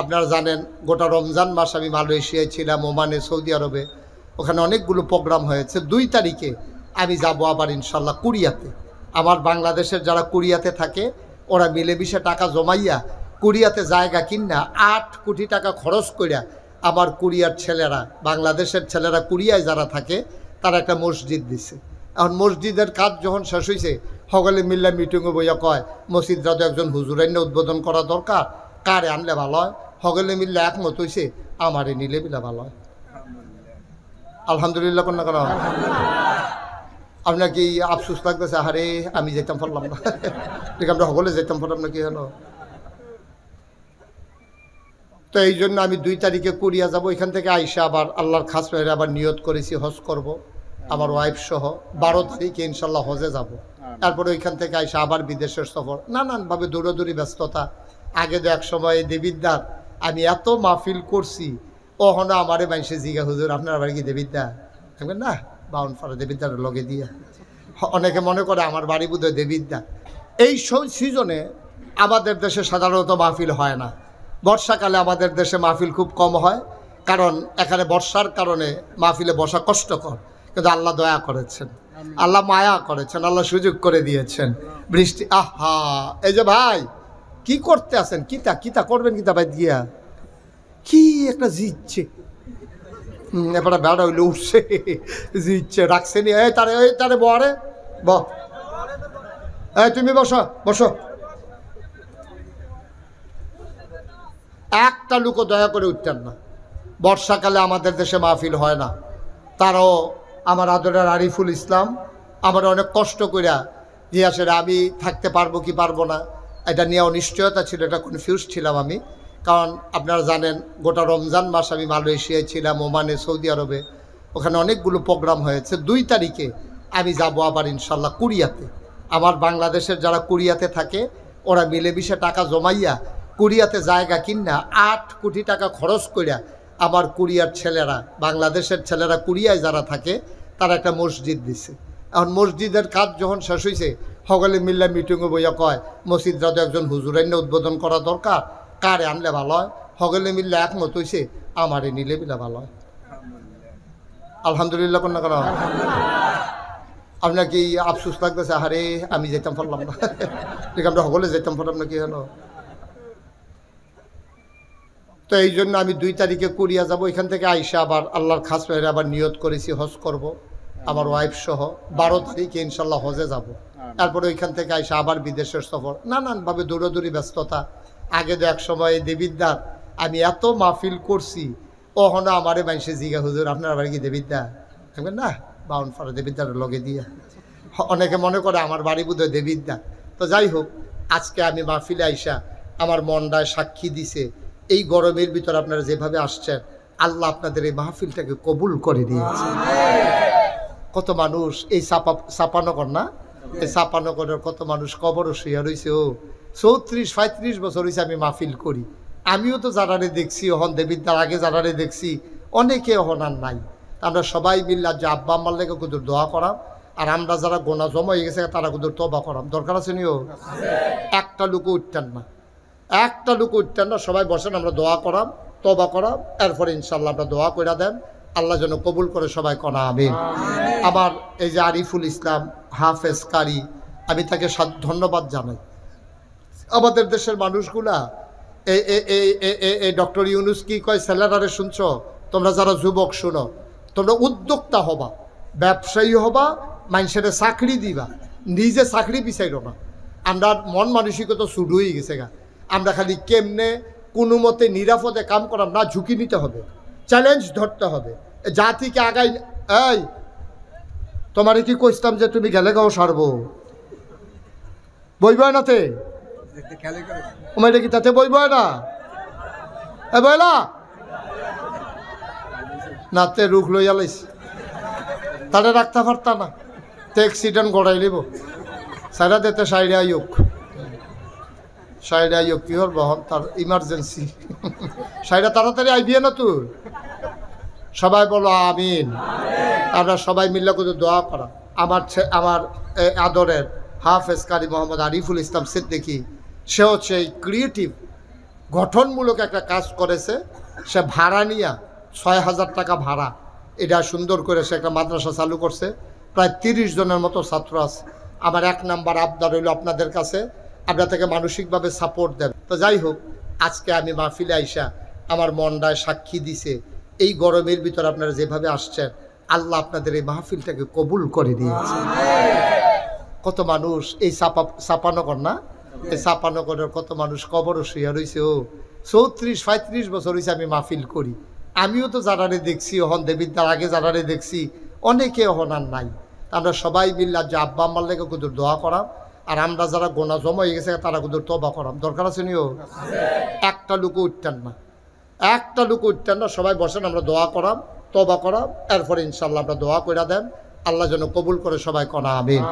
আপনারা জানেন গোটা রমজান মাস আমি মালয়েশিয়ায় ছিলাম, ওমানে, সৌদি আরবে। ওখানে অনেকগুলো প্রোগ্রাম হয়েছে। 2 তারিখে আমি যাব আবার ইনশাল্লাহ কোরিয়াতে। আমার বাংলাদেশের যারা কোরিয়াতে থাকে ওরা মিলেমিশে টাকা জমাইয়া কোরিয়াতে জায়গা কিনা 8 কোটি টাকা খরচ করিয়া আমার কোরিয়ার ছেলেরা, বাংলাদেশের ছেলেরা কোরিয়ায় যারা থাকে তারা একটা মসজিদ দিছে। এখন মসজিদের কাজ যখন শেষ হয়েছে সকলে মিল্লা মিটিংয়ে বইয়া কয় মসজিদরা তো একজন হুজুর এনে উদ্বোধন করা দরকার, কারে আনলে ভালো হয়। সকলে মিললে একমত হয়েছে আমারে নিলে মিলে ভালো হয়। আলহামদুলিল্লাহ কন্যা কেন আপনার কি আফসোস লাগতেছে? আরে আমি যেতাম পারলাম না, ঠিক আমরা সকলে যেতাম পারলাম না, কি হলো? তো এই জন্য আমি 2 তারিখে কোরিয়া যাব। এখান থেকে আইসা আবার আল্লাহর খাস মেরে আবার নিয়ত করেছি হজ করব আমার ওয়াইফ সহ। 12 তারিখে ইনশাল্লাহ হজে যাব। তারপরে ওইখান থেকে আইসা আবার বিদেশের সফর, নানানভাবে দৌড়াদৌড়ি ব্যস্ততা। আগে তো এক সময় দেবিদ্দার আমি এত মাহফিল করছি, ওখানে আমারে মানুষে জিগা হুজুর আপনার বাড়ি কি দেবিদ্দা? থাকবেন না বাউন ফারা দেবিদ্দার লগে দিয়ে। অনেকে মনে করে আমার বাড়ি বোধহয় দেবিদ্দা। এই সিজনে আমাদের দেশে সাধারণত মাহফিল হয় না। বর্ষাকালে আমাদের দেশে মাহফিল খুব কম হয়, কারণ এখানে বর্ষার কারণে মাহফিলে বসা কষ্টকর। কিন্তু আল্লাহ দয়া করেছেন, আল্লাহ মায়া করেছেন, আল্লাহ সুযোগ করে দিয়েছেন। বৃষ্টি আহা, এই যে ভাই কি করতে আছেন? কিতা কিতা করবেন? কিতা ভাই দিয়া কি একটা জিচ্ছে এবার বেড়া হইলে উঠছে, জিচ্ছে রাখছে নি। এই তারে বরে এই তুমি বসো বসো। একটা লোকও দয়া করে উঠতেন না। বর্ষাকালে আমাদের দেশে মাহফিল হয় না। তারাও আমার আদরের আরিফুল ইসলাম আমার অনেক কষ্ট করিয়া দিয়ে আসে, আমি থাকতে পারবো কি পারবো না এটা নিয়ে অনিশ্চয়তা ছিল, এটা কনফিউজ ছিলাম আমি। কারণ আপনারা জানেন গোটা রমজান মাস আমি মালয়েশিয়ায় ছিলাম, ওমানে, সৌদি আরবে। ওখানে অনেকগুলো প্রোগ্রাম হয়েছে। 2 তারিখে আমি যাব আবার ইনশাল্লাহ কোরিয়াতে। আমার বাংলাদেশের যারা কোরিয়াতে থাকে ওরা মিলেমিশে টাকা জমাইয়া কোরিয়াতে জায়গা কিনা 8 কোটি টাকা খরচ করিয়া আমার কোরিয়ার ছেলেরা, বাংলাদেশের ছেলেরা কোরিয়ায় যারা থাকে তারা একটা মসজিদ দিছে। এখন মসজিদের কাজ যখন শেষ হয়েছে সকলে মিল্লা মিটিংয়ে বইয়া কয় মসজিদরা তো একজন হুজুর এনে উদ্বোধন করা দরকার, কারে আনলে ভালো হয়। সকলে মিললে একমত হয়েছে আমারে নিলে মিলে ভালো হয়। আলহামদুলিল্লাহ কন্যা কেন আপনার কি আফসোস লাগতেছে? আরে আমি যেতাম পারলাম না, ঠিক আমরা সকলে যেতাম পারলাম না, কি হলো? তো এই জন্য আমি 2 তারিখে কোরিয়া যাব। এখান থেকে আইসা আবার আল্লাহর খাস মেরে আবার নিয়ত করেছি হজ করব আমার ওয়াইফ সহ। 12 তারিখে ইনশাল্লাহ হজে যাব। তারপরে ওইখান থেকে আইসা আবার বিদেশের সফর, নানানভাবে দৌড়াদৌড়ি ব্যস্ততা। আগে তো এক সময় দেবিদ্দার আমি এত মাহফিল করছি, ওখানে আমারে মানুষে জিগা হুজুর আপনার বাড়ি কি দেবিদ্দা? থাকবেন না বাউন ফারা দেবিদ্দার লগে দিয়ে। অনেকে মনে করে আমার বাড়ি বোধহয় দেবিদ্দা। তো যাই হোক, আজকে আমি মাহফিলে আইসা আমার মনটায় সাক্ষী দিছে এই গরমের ভিতর আপনারা যেভাবে আসছেন আল্লাহ আপনাদের এই মাহফিলটাকে কবুল করে দিয়েছে। কত মানুষ এই চাপানগর না, এই চাপানগরের কত মানুষ কবরও শুয়ে রয়েছে। ও 34-35 বছর হয়েছে আমি মাহফিল করি। আমিও তো যারারে দেখছি ওহন দেবিদ্দার আগে যারারে দেখছি অনেকে ওহন আর নাই। আমরা সবাই মিললে যে আব্বা আম্মার লেগে কুদুর দোয়া করাম, আর আমরা যারা গোনা জমা হয়ে গেছে তারা কুদুর তবা করাম। দরকার আছে নিও। একটা লোক উঠতেন না, একটা লোক উঠতেন না, সবাই বসেন আমরা দোয়া করাম, তবা করাম, এরপরে ইনশাল্লাহ আমরা দোয়া করে দেন আল্লাহ যেন কবুল করে সবাই কনা আমিন। আমার এই যে আরিফুল ইসলাম হাফেজ কারি, আমি তাকে ধন্যবাদ জানাই। আমাদের দেশের মানুষগুলা এই ডক্টর ইউনুস কি কয় ছেলেরারে শুনছ? তোমরা যারা যুবক শুনো, তোমরা উদ্যোক্তা হবা, ব্যবসায়ী হবা, মানুষের চাকরি দিবা, নিজে চাকরি বিচাইল না। আমরা মন মানসিকতা শুরু হয়ে গেছে গা। আমরা খালি কেমনে কোনো মতে নিরাপদে কাম করাম না, ঝুঁকি নিতে হবে, চ্যালেঞ্জ ধরতে হবে, জাতিকে আগাই। এই তোমারে কি কইতাম যে তুমি গেলে গাও সারবো বইব নাতে কি তাতে বইব না বইলা নাতে রুখ লইয়া লাইছি তাহলে রাখতে পারতা না, তো অ্যাক্সিডেন্ট গড়াই লিব সাইডা দিতে সাইডে আয়োগ সাইডে আয়োগ কি হল বহন তার ইমার্জেন্সি সাইডা তাড়াতাড়ি আইবিয়ে না তুই। সবাই বলো আমিন। আমরা সবাই মিল্লা করে দোয়া করা। আমার আদরের হাফেজ কারি মোহাম্মদ আরিফুল ইসলাম সিদ্দিকী, সে হচ্ছে এই ক্রিয়েটিভ গঠনমূলক একটা কাজ করেছে। সে ভাড়া নিয়ে ৬,০০০ টাকা ভাড়া, এটা সুন্দর করে সে একটা মাদ্রাসা চালু করছে। প্রায় ৩০ জনের মতো ছাত্র আছে। আমার ১ নাম্বার আবদার হইল আপনাদের কাছে, আপনার থেকে মানসিকভাবে সাপোর্ট দেন। তো যাই হোক, আজকে আমি মাহফিলে আইসা আমার মনটায় সাক্ষী দিছে, এই গরমের ভিতর আপনারা যেভাবে আসছেন, আল্লাহ আপনাদের এই মাহফিলটাকে কবুল করে দিয়েছে। কত মানুষ এই চাপানগর না, এই চাপানগরের কত মানুষ কবরও শুয়ে রয়েছে। ও ৩৪-৩৫ বছর হয়েছে আমি মাহফিল করি। আমিও তো যারারে দেখছি, হন দেবিদ্যার আগে যারারে দেখছি, অনেকে হন আর নাই। আমরা সবাই মিললে যে আব্বা আম্মার লেগে কুদুর দোয়া করাম, আর আমরা যারা গোনা জমা হয়ে গেছে তারা কুদুর তবা করাম। দরকার আছে নিও, একটা লোক উঠতেন না, একটা লোক উঠতেন না, সবাই বসেন, আমরা দোয়া করাম, তবা করাম, এরপরে ইনশাল্লাহ আমরা দোয়া করে দেন, আল্লাহ যেন কবুল করে সবাই কনা। আমিন।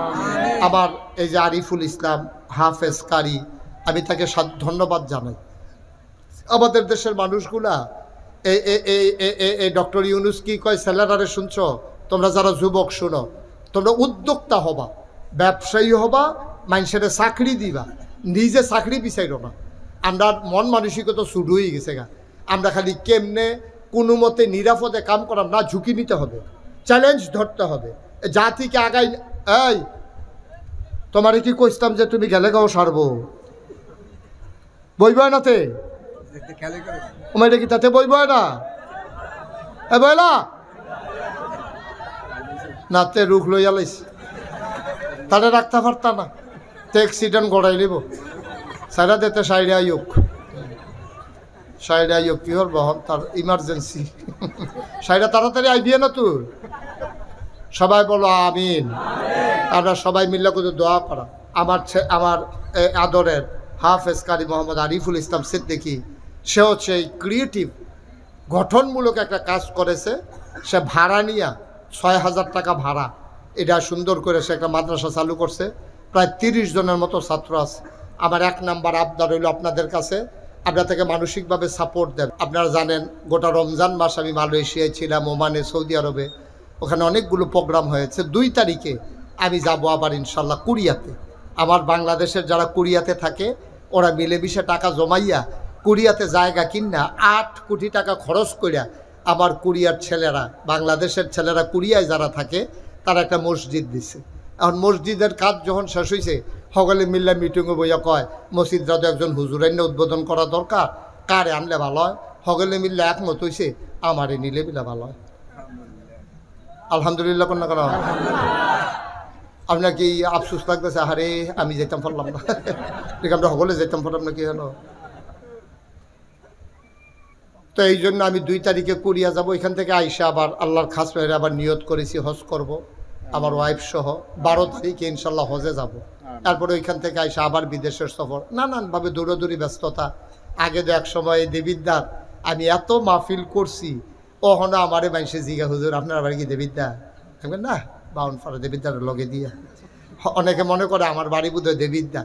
আমার এই যে আরিফুল ইসলাম হাফেজ কারি, আমি তাকে ধন্যবাদ জানাই। আমাদের দেশের মানুষগুলা এই ডক্টর ইউনুস কি কয়, স্যালারারে শুনছ, তোমরা যারা যুবক শুনো, তোমরা উদ্যোক্তা হবা, ব্যবসায়ী হবা, মানুষের চাকরি দিবা, নিজে চাকরি বিচাইর না। আমরা মন মানসিকতা শুরু হয়ে গেছে গা। আমরা খালি কেমনে কোনো মতে নিরাপদে কাম করাম না, ঝুঁকি নিতে হবে, চ্যালেঞ্জ ধরতে হবে, জাতিকে আগাই। এই তোমারে কি কইতাম যে তুমি গেলে গাও সারবো, বইব নাতে কি তাতে বইব না, বইলা নাতে রুখ লইয়া লাইছি, তাহলে রাখতে পারতা না, তো অ্যাক্সিডেন্ট গড়াই নিব। সাইডা দিতে সাইডে আয়োগ, সাইডে আয়োগ কি হল বহন, তার ইমার্জেন্সি, সাইডা তাড়াতাড়ি আইবিয়ে না তুই। সবাই বলো আমিন। আমরা সবাই মিল্লা করে দোয়া করা। আমার আদরের হাফেজ কারি মোহাম্মদ আরিফুল ইসলাম সিদ্দিকী, সে হচ্ছে এই ক্রিয়েটিভ গঠনমূলক একটা কাজ করেছে। সে ভাড়া নিয়ে ৬,০০০ টাকা ভাড়া, এটা সুন্দর করে সে একটা মাদ্রাসা চালু করছে। প্রায় ৩০ জনের মতো ছাত্র আছে। আমার ১ নাম্বার আবদার হইল আপনাদের কাছে, আপনার থেকে মানসিকভাবে সাপোর্ট দেন। আপনারা জানেন গোটা রমজান মাস আমি মালয়েশিয়ায় ছিলাম, ওমানে, সৌদি আরবে, ওখানে অনেকগুলো প্রোগ্রাম হয়েছে। ২ তারিখে আমি যাব আবার ইনশাল্লাহ কোরিয়াতে। আমার বাংলাদেশের যারা কোরিয়াতে থাকে, ওরা মিলেমিশে টাকা জমাইয়া কোরিয়াতে জায়গা কিনা ৮ কোটি টাকা খরচ করিয়া আমার কোরিয়ার ছেলেরা, বাংলাদেশের ছেলেরা কোরিয়ায় যারা থাকে, তারা একটা মসজিদ দিছে। এখন মসজিদের কাজ যখন শেষ হয়েছে, সকলে মিল্লা মিটিংয়ে বইয়া কয় মসজিদরা তো একজন হুজুরাইন্য উদ্বোধন করা দরকার, কারে আনলে ভালো হয়। সকলে মিললে একমত হয়েছে, আমারে নিলে মিলে ভালো হয়। আলহামদুলিল্লাহ কন্যা করা। আপনার কি আফসোস লাগতেছে, আরে আমি যেতাম পারলাম না, ঠিক আমরা সকলে যেতাম পারলাম না, কি হলো? তো এই জন্য আমি ২ তারিখে কোরিয়া যাব। এখান থেকে আইসা আবার আল্লাহর খাস মেয়েরা আবার নিয়ত করেছি হজ করব, আমার ওয়াইফ সহ। ১২ তারিখে ইনশাল্লাহ হজে যাব। তারপরে ওইখান থেকে আইসা আবার বিদেশের সফর, নানানভাবে দৌড়াদৌড়ি ব্যস্ততা। আগে তো এক সময় দেবিদ্যার আমি এত মাহফিল করছি, ওখানে আমারে মানুষে জিগা, হুজুর আপনার বাড়ি কি দেবিদ্যা? না, বাউন ফারা দেবিদ্যার লগে দিয়া। অনেকে মনে করে আমার বাড়ি বোধহয় দেবিদ্যা।